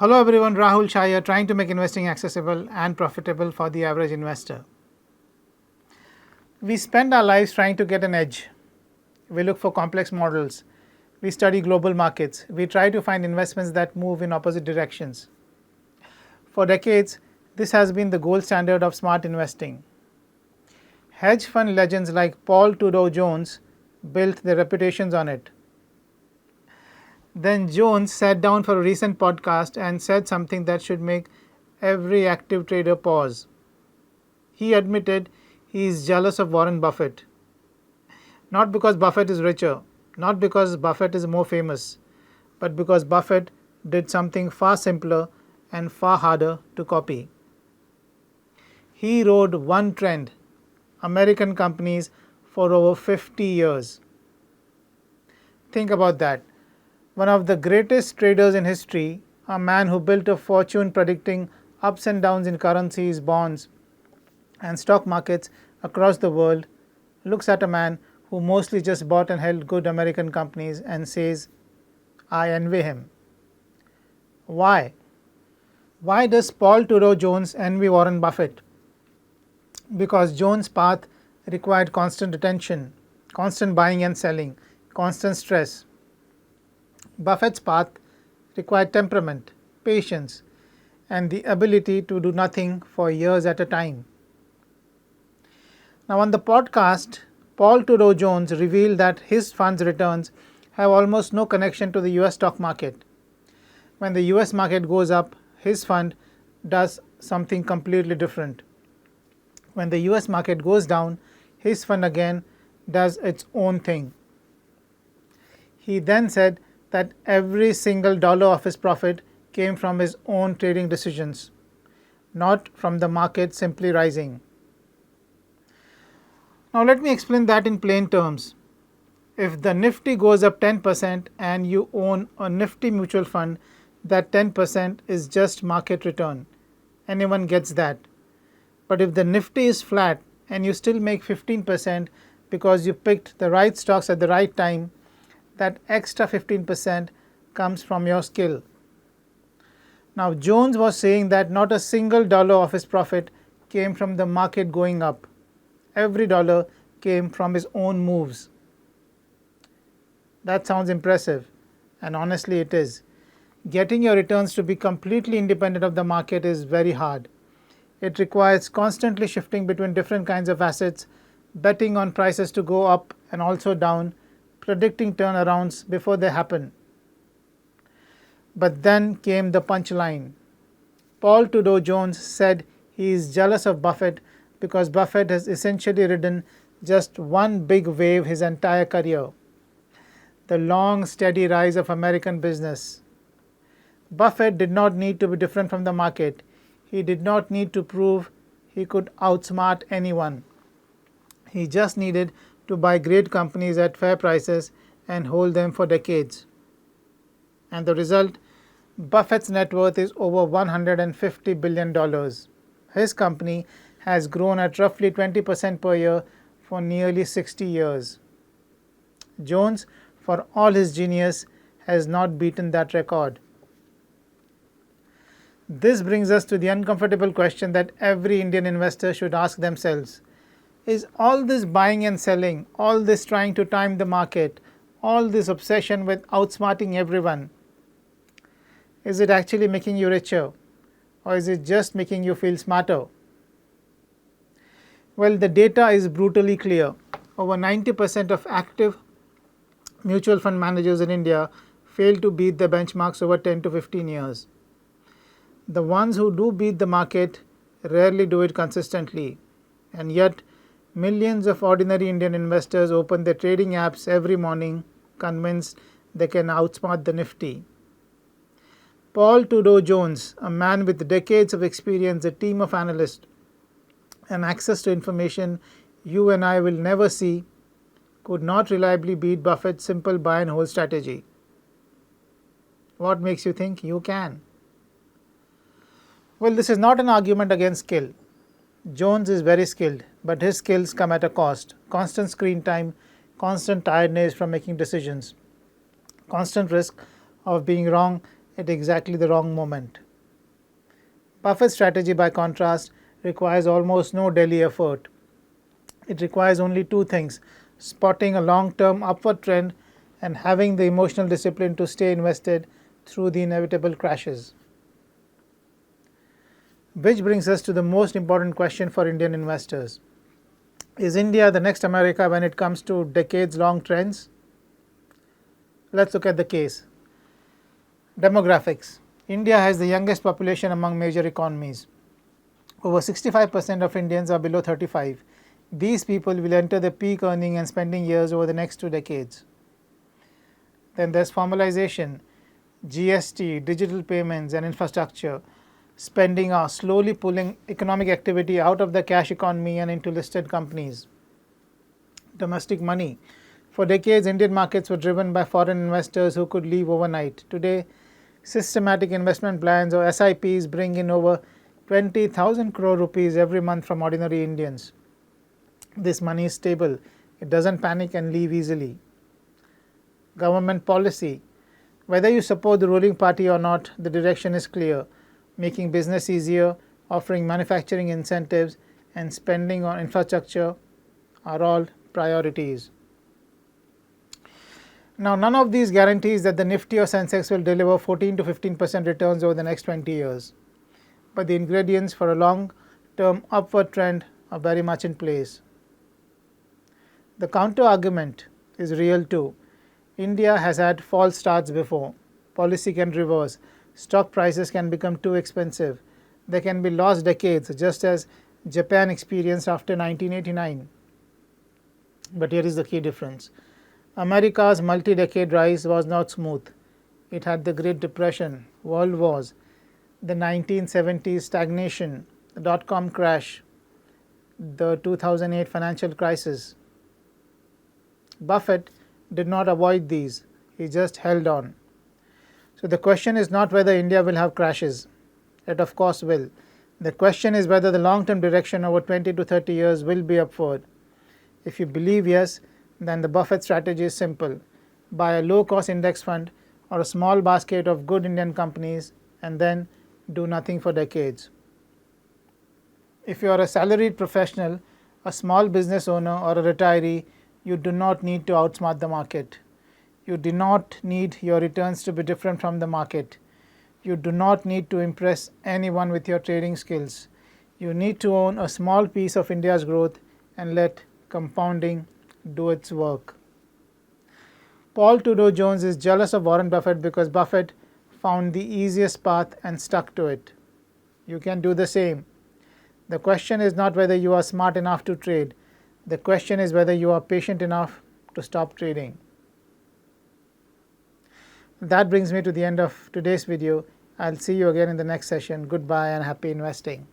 Hello everyone, Rahul Shah here, trying to make investing accessible and profitable for the average investor. We spend our lives trying to get an edge. We look for complex models. We study global markets. We try to find investments that move in opposite directions. For decades, this has been the gold standard of smart investing. Hedge fund legends like Paul Tudor Jones built their reputations on it. Then Jones sat down for a recent podcast and said something that should make every active trader pause. He admitted he is jealous of Warren Buffett. Not because Buffett is richer, not because Buffett is more famous, but because Buffett did something far simpler and far harder to copy. He rode one trend: American companies for over 50 years. Think about that. One of the greatest traders in history, a man who built a fortune predicting ups and downs in currencies, bonds, and stock markets across the world, looks at a man who mostly just bought and held good American companies and says, I envy him. Why? Why does Paul Tudor Jones envy Warren Buffett? Because Jones' path required constant attention, constant buying and selling, constant stress. Buffett's path required temperament, patience, and the ability to do nothing for years at a time. Now, on the podcast, Paul Tudor Jones revealed that his fund's returns have almost no connection to the US stock market. When the US market goes up, his fund does something completely different. When the US market goes down, his fund again does its own thing. He then said that every single dollar of his profit came from his own trading decisions, not from the market simply rising. Now let me explain that in plain terms. If the Nifty goes up 10% and you own a Nifty mutual fund, that 10% is just market return. Anyone gets that. But if the Nifty is flat and you still make 15% because you picked the right stocks at the right time, that extra 15% comes from your skill. Now, Jones was saying that not a single dollar of his profit came from the market going up. Every dollar came from his own moves. That sounds impressive, and honestly it is. Getting your returns to be completely independent of the market is very hard. It requires constantly shifting between different kinds of assets, betting on prices to go up and also down, predicting turnarounds before they happen. But then came the punchline. Paul Tudor Jones said he is jealous of Buffett because Buffett has essentially ridden just one big wave his entire career: the long, steady rise of American business. Buffett did not need to be different from the market. He did not need to prove he could outsmart anyone. He just needed to buy great companies at fair prices and hold them for decades. And the result? Buffett's net worth is over $150 billion. His company has grown at roughly 20% per year for nearly 60 years. Jones, for all his genius, has not beaten that record. This brings us to the uncomfortable question that every Indian investor should ask themselves. Is all this buying and selling, all this trying to time the market, all this obsession with outsmarting everyone, is it actually making you richer, or is it just making you feel smarter? Well, the data is brutally clear. Over 90% of active mutual fund managers in India fail to beat their benchmarks over 10 to 15 years. The ones who do beat the market rarely do it consistently, and yet millions of ordinary Indian investors open their trading apps every morning convinced they can outsmart the Nifty. Paul Tudor Jones, a man with decades of experience, a team of analysts, and access to information you and I will never see, could not reliably beat Buffett's simple buy and hold strategy. What makes you think you can? Well, this is not an argument against skill. Jones is very skilled, but his skills come at a cost: constant screen time, constant tiredness from making decisions, constant risk of being wrong at exactly the wrong moment. Buffett's strategy, by contrast, requires almost no daily effort. It requires only two things: spotting a long-term upward trend and having the emotional discipline to stay invested through the inevitable crashes. Which brings us to the most important question for Indian investors. Is India the next America when it comes to decades-long trends? Let's look at the case. Demographics. India has the youngest population among major economies. Over 65% of Indians are below 35. These people will enter the peak earning and spending years over the next 2 decades. Then there's formalization. GST, digital payments, and infrastructure spending are slowly pulling economic activity out of the cash economy and into listed companies. Domestic money. For decades, Indian markets were driven by foreign investors who could leave overnight. Today, systematic investment plans or SIPs bring in over 20,000 crore rupees every month from ordinary Indians. This money is stable. It doesn't panic and leave easily. Government policy. Whether you support the ruling party or not, the direction is clear: making business easier, offering manufacturing incentives, and spending on infrastructure are all priorities. Now, none of these guarantees that the Nifty or Sensex will deliver 14 to 15% returns over the next 20 years. But the ingredients for a long-term upward trend are very much in place. The counter argument is real too. India has had false starts before. Policy can reverse. Stock prices can become too expensive. There can be lost decades, just as Japan experienced after 1989. But here is the key difference. America's multi-decade rise was not smooth. It had the Great Depression, World Wars, the 1970s stagnation, the dot-com crash, the 2008 financial crisis. Buffett did not avoid these. He just held on. So the question is not whether India will have crashes. It of course will. The question is whether the long-term direction over 20 to 30 years will be upward. If you believe yes, then the Buffett strategy is simple: buy a low-cost index fund or a small basket of good Indian companies and then do nothing for decades. If you are a salaried professional, a small business owner, or a retiree, you do not need to outsmart the market. You do not need your returns to be different from the market. You do not need to impress anyone with your trading skills. You need to own a small piece of India's growth and let compounding do its work. Paul Tudor Jones is jealous of Warren Buffett because Buffett found the easiest path and stuck to it. You can do the same. The question is not whether you are smart enough to trade. The question is whether you are patient enough to stop trading. That brings me to the end of today's video. I'll see you again in the next session. Goodbye and happy investing.